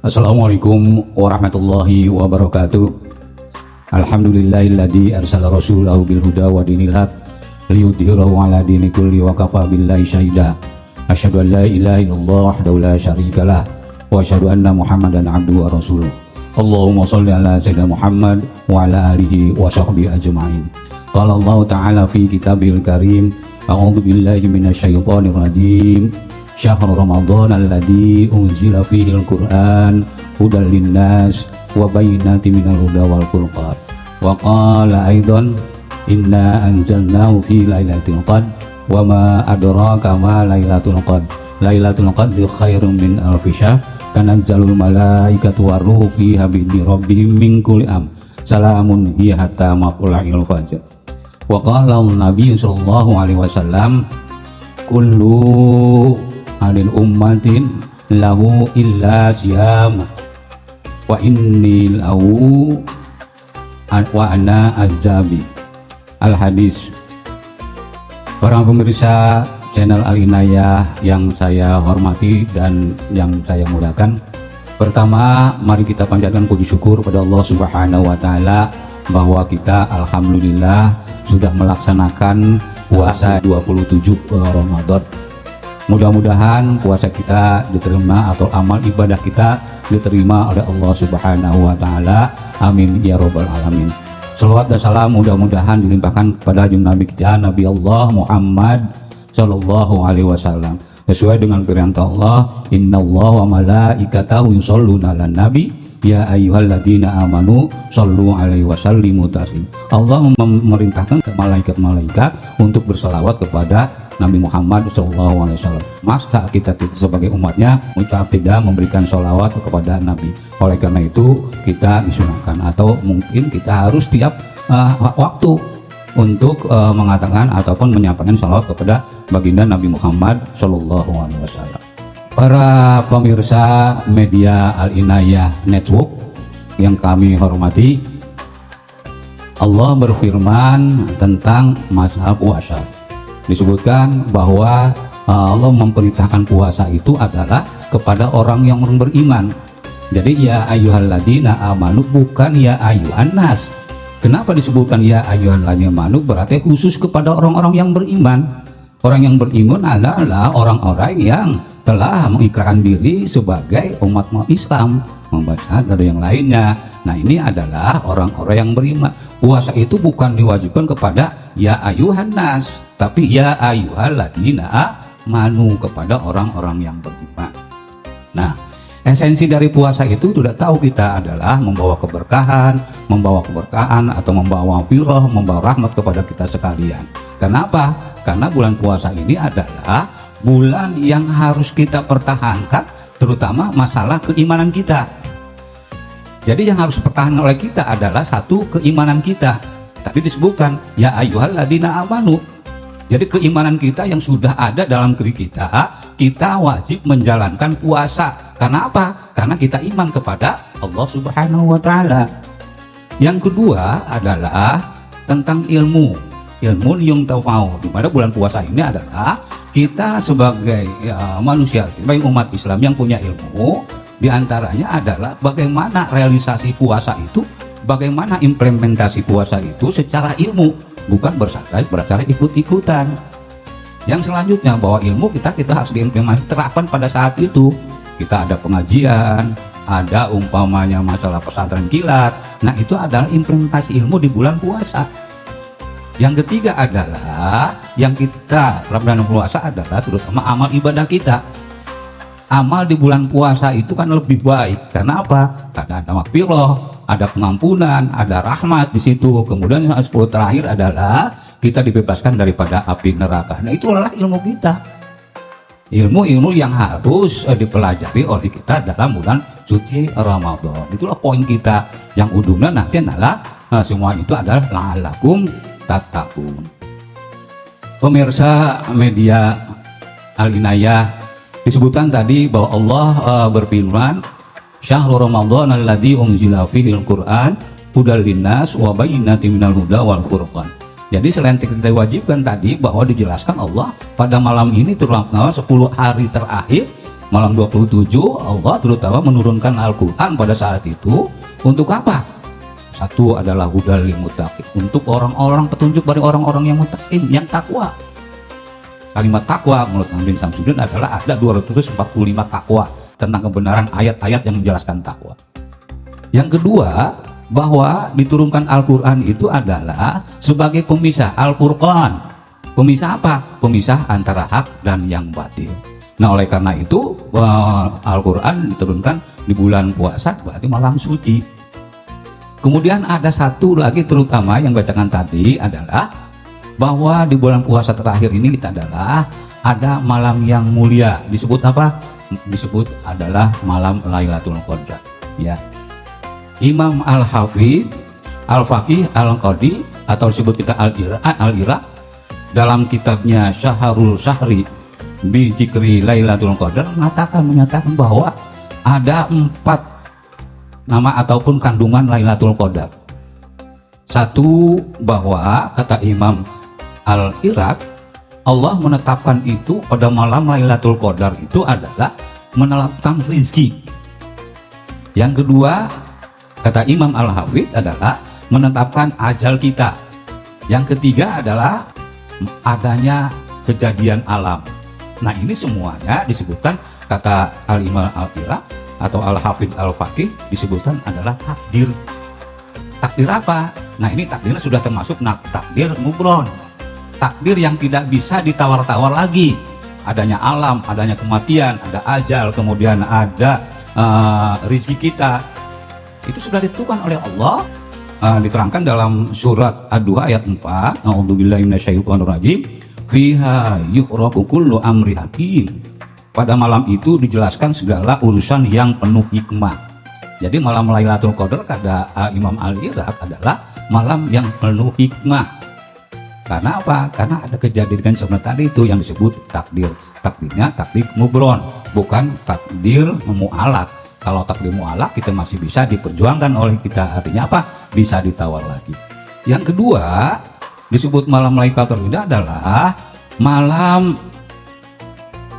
Assalamualaikum warahmatullahi wabarakatuh. Alhamdulillahilladzi arsala rasulahu bil huda wa dinil haq liyudhhirahu 'ala dini kulli wa kafa billahi syahida. Asyhadu an la ilaha illallah wahdahu la syarikalah wa asyhadu anna Muhammadan abduhu wa rasuluh. Allahumma shalli ala sayyidina Muhammad wa ala alihi wa sahbihi ajma'in. Qala Allah ta'ala fi kitabil karim, a'udzu billahi minasyaitonir rajim. Syahrul Ramadan alladzi unzila fihil Qur'an hudal linnas wa bayyinatin minal huda wal furqan. Wa qala aidan inna anzalnahu fi lailatul qadr wa ma adraka ma lailatul qadr. Lailatul qadri khairun min alfi syahr tanazzalul malaikatu waruhu fiha bi'izni rabbihim min kulli amr. Salamun hiya hatta matla'il fajr. Wa qala an-nabiy sallallahu alaihi wasallam kullu alil ummatin lahu illa siyam wa inni lahu wa ana ajabi. Al hadis. Para pemirsa channel Al Inayah yang saya hormati dan yang saya muliakan, pertama mari kita panjatkan puji syukur pada Allah Subhanahu wa taala bahwa kita alhamdulillah sudah melaksanakan puasa 27 Ramadan. Mudah-mudahan puasa kita diterima atau amal ibadah kita diterima oleh Allah Subhanahu wa taala. Amin ya rabbal alamin. Shalawat dan salam mudah-mudahan dilimpahkan kepada junjungan Nabi kita Nabi Allah Muhammad sallallahu alaihi wasallam. Sesuai dengan perintah Allah, innallaha wa malaikatahu yusholluna 'alan nabi ya ayyuhalladzina amanu shollu alaihi wasallimu taslima. Allah memerintahkan ke malaikat-malaikat untuk berselawat kepada Nabi Muhammad SAW. Masa kita sebagai umatnya kita tidak memberikan sholawat kepada Nabi? Oleh karena itu kita disunahkan atau mungkin kita harus tiap waktu untuk mengatakan ataupun menyampaikan sholawat kepada baginda Nabi Muhammad SAW. Para pemirsa media Al Inayah Network yang kami hormati, Allah berfirman tentang masa puasa. Disebutkan bahwa Allah memerintahkan puasa itu adalah kepada orang yang beriman. Jadi ya ayyuhalladzina amanu, bukan ya ayyuhan nas. Kenapa disebutkan ya ayyuhalladzina amanu? Berarti khusus kepada orang-orang yang beriman. Orang yang beriman adalah orang-orang yang telah mengikrarkan diri sebagai umat Islam, membaca dari yang lainnya. Nah, ini adalah orang-orang yang beriman. Puasa itu bukan diwajibkan kepada ya ayyuhan nas, tapi ya ayyuhalladzina amanu, kepada orang-orang yang beriman. Nah, esensi dari puasa itu sudah tahu kita adalah membawa keberkahan atau membawa firah, membawa rahmat kepada kita sekalian. Kenapa? Karena bulan puasa ini adalah bulan yang harus kita pertahankan, terutama masalah keimanan kita. Jadi yang harus pertahankan oleh kita adalah satu, keimanan kita. Tapi disebutkan ya ayyuhalladzina amanu. Jadi keimanan kita yang sudah ada dalam diri kita, kita wajib menjalankan puasa. Karena apa? Karena kita iman kepada Allah Subhanahu wa taala. Yang kedua adalah tentang ilmu yang tafau. Di mana bulan puasa ini adalah kita sebagai manusia, sebagai umat Islam yang punya ilmu, diantaranya adalah bagaimana realisasi puasa itu, bagaimana implementasi puasa itu secara ilmu, bukan berdasarkan ikut-ikutan. Yang selanjutnya bahwa ilmu kita harus diimplementasi, terapkan pada saat itu. Kita ada pengajian, ada umpamanya masalah pesantren kilat. Nah, itu adalah implementasi ilmu di bulan puasa. Yang ketiga adalah yang kita dalam bulan puasa adalah terutama amal ibadah kita. Amal di bulan puasa itu kan lebih baik. Karena apa? Karena ada maghfirah, ada pengampunan, ada rahmat di situ. Kemudian yang 10 terakhir adalah kita dibebaskan daripada api neraka. Nah, itu adalah ilmu kita. Ilmu-ilmu yang harus dipelajari oleh kita dalam bulan suci Ramadan. Itulah poin kita. Yang ujungnya nanti adalah semua itu adalah la'allakum tattaqun. Pemirsa media Al Inayah, disebutkan tadi bahwa Allah berfirman Syahrul Ramadan alladzi unzila fihil Qur'an hudal linnas wa bayyinatin minal huda wal furqan. Jadi selain kita diwajibkan tadi bahwa dijelaskan Allah pada malam ini terutama 10 hari terakhir Malam 27 Allah terutama menurunkan Al-Quran pada saat itu untuk apa? Satu adalah hudal lil muttaqin, untuk orang-orang petunjuk bagi orang-orang yang muttaqin, yang takwa. Kalimat takwa menurut Nabi Samsudin adalah ada 245 takwa tentang kebenaran ayat-ayat yang menjelaskan takwa. Yang kedua, bahwa diturunkan Al-Quran itu adalah sebagai pemisah, Al-Furqan. Pemisah apa? Pemisah antara hak dan yang batil. Nah, oleh karena itu Al-Quran diturunkan di bulan puasa, berarti malam suci. Kemudian ada satu lagi terutama yang bacakan tadi adalah bahwa di bulan puasa terakhir ini kita adalah ada malam yang mulia. Disebut apa? Disebut adalah malam Lailatul Qadar. Ya. Imam Al-Hafidh Al-Faqih Al-Qadi atau disebut kita Al-Iraq dalam kitabnya Syahrul Syahri bi Dzikri Lailatul Qadar menyatakan bahwa ada 4 nama ataupun kandungan Lailatul Qadar. Satu, bahwa kata Imam Al-Iraq, Allah menetapkan itu pada malam Lailatul Qadar itu adalah menetapkan rizki. Yang kedua, kata Imam Al-Hafidh adalah menetapkan ajal kita. Yang ketiga adalah adanya kejadian alam. Nah, ini semuanya disebutkan kata Al-Imam Al-Iraq atau Al-Hafidh Al-Faqih disebutkan adalah takdir. Takdir apa? Nah, ini takdirnya sudah termasuk takdir mubron. Takdir yang tidak bisa ditawar-tawar lagi. Adanya alam, adanya kematian, ada ajal, kemudian ada rizki kita. Itu sudah ditentukan oleh Allah. Diterangkan dalam surat Ad-Duha ayat 4. A'udzubillahi minasyaitonirrajim. Fiha yufraqu kullu amri hakim. Pada malam itu dijelaskan segala urusan yang penuh hikmah. Jadi malam Lailatul Qadar kata Imam Al-Iraq adalah malam yang penuh hikmah. Karena apa? Karena ada kejadian sebenarnya tadi itu yang disebut takdir. Takdirnya takdir mubron, bukan takdir mu'alak. Kalau takdir mu'alak kita masih bisa diperjuangkan oleh kita. Artinya apa? Bisa ditawar lagi. Yang kedua, disebut malam Lailatul Qadar adalah malam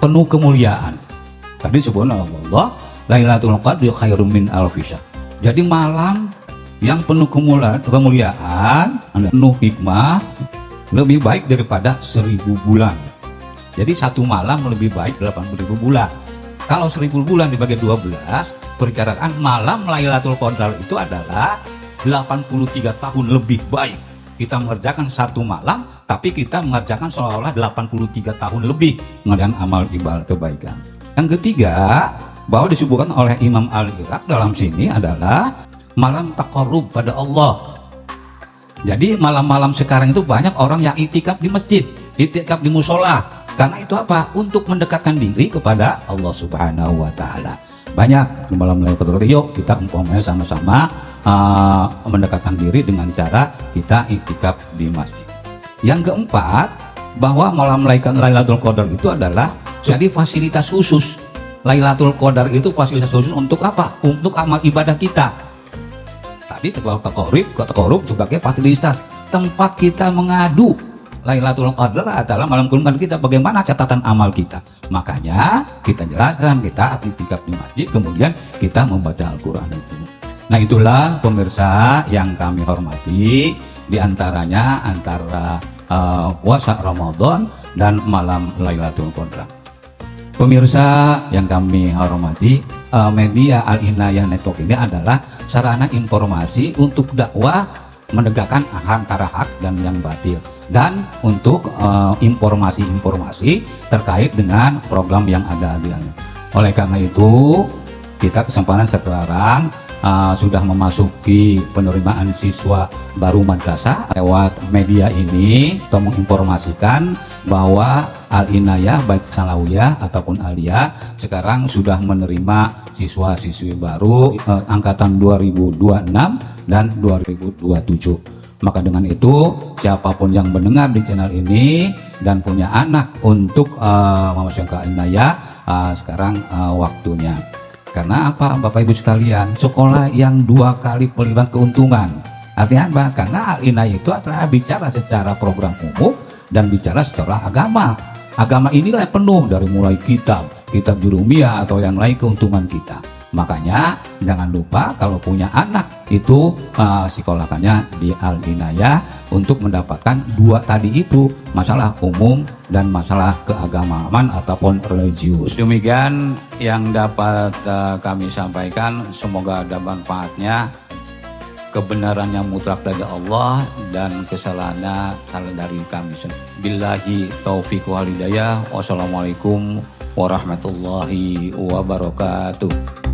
penuh kemuliaan. Tadi sebutnya Allah, Lailatul Qadri khairum min alfi syahr. Jadi malam yang penuh kemuliaan, penuh hikmah, lebih baik daripada 1000 bulan. Jadi satu malam lebih baik 80.000 bulan. Kalau 1000 bulan dibagi 12, perkiraan malam Lailatul Qadar itu adalah 83 tahun lebih baik. Kita mengerjakan satu malam, tapi kita mengerjakan seolah-olah 83 tahun lebih mengerjakan amal ibadah kebaikan. Yang ketiga, bahwa disebutkan oleh Imam Al-Iraq dalam sini adalah malam taqarrub pada Allah. Jadi malam-malam sekarang itu banyak orang yang itikaf di masjid, itikaf di musola. Karena itu apa? Untuk mendekatkan diri kepada Allah Subhanahu wa Ta'ala. Banyak di malam Lailatul Qadar. Yuk kita umpamanya sama-sama mendekatkan diri dengan cara kita itikaf di masjid. Yang keempat, bahwa malam Lailatul Qadar itu adalah jadi fasilitas khusus. Lailatul Qadar itu fasilitas khusus untuk apa? Untuk amal ibadah kita. Tadi taqarrub sebagai fasilitas tempat kita mengadu. Lailatul Qadar adalah malam kunungan kita, bagaimana catatan amal kita. Makanya kita jelaskan, kita itikaf di masjid, kemudian kita membaca Al-Quran itu. Nah, itulah pemirsa yang kami hormati, diantaranya antara puasa Ramadan dan malam Lailatul Qadar. Pemirsa yang kami hormati, media Al-Inayah Network ini adalah sarana informasi untuk dakwah menegakkan antara hak dan yang batil, dan untuk informasi-informasi terkait dengan program yang ada di sana. Oleh karena itu, kita kesempatan sekarang sudah memasuki penerimaan siswa baru madrasah lewat media ini untuk menginformasikan bahwa Al-Inayah baik Salawiyah ataupun Aliyah sekarang sudah menerima siswa-siswi baru angkatan 2026 dan 2027. Maka dengan itu, siapapun yang mendengar di channel ini dan punya anak untuk memasukkan ke Al-Inayah, sekarang waktunya. Karena apa, Bapak Ibu sekalian? Sekolah yang 2 kali pelipat keuntungan. Artinya apa? Karena Al-Inayah itu adalah bicara secara program umum dan bicara secara agama. Agama inilah penuh dari mulai kitab, kitab jurumiyah atau yang lain keuntungan kita. Makanya jangan lupa kalau punya anak itu sekolahkannya di Al-Inayah untuk mendapatkan dua tadi itu, masalah umum dan masalah keagamaan ataupun religius. Demikian yang dapat kami sampaikan, semoga ada manfaatnya. Kebenaran yang mutlak dari Allah dan kesalahannya dari kami sendiri. Billahi taufiq wal hidayah. Wassalamualaikum warahmatullahi wabarakatuh.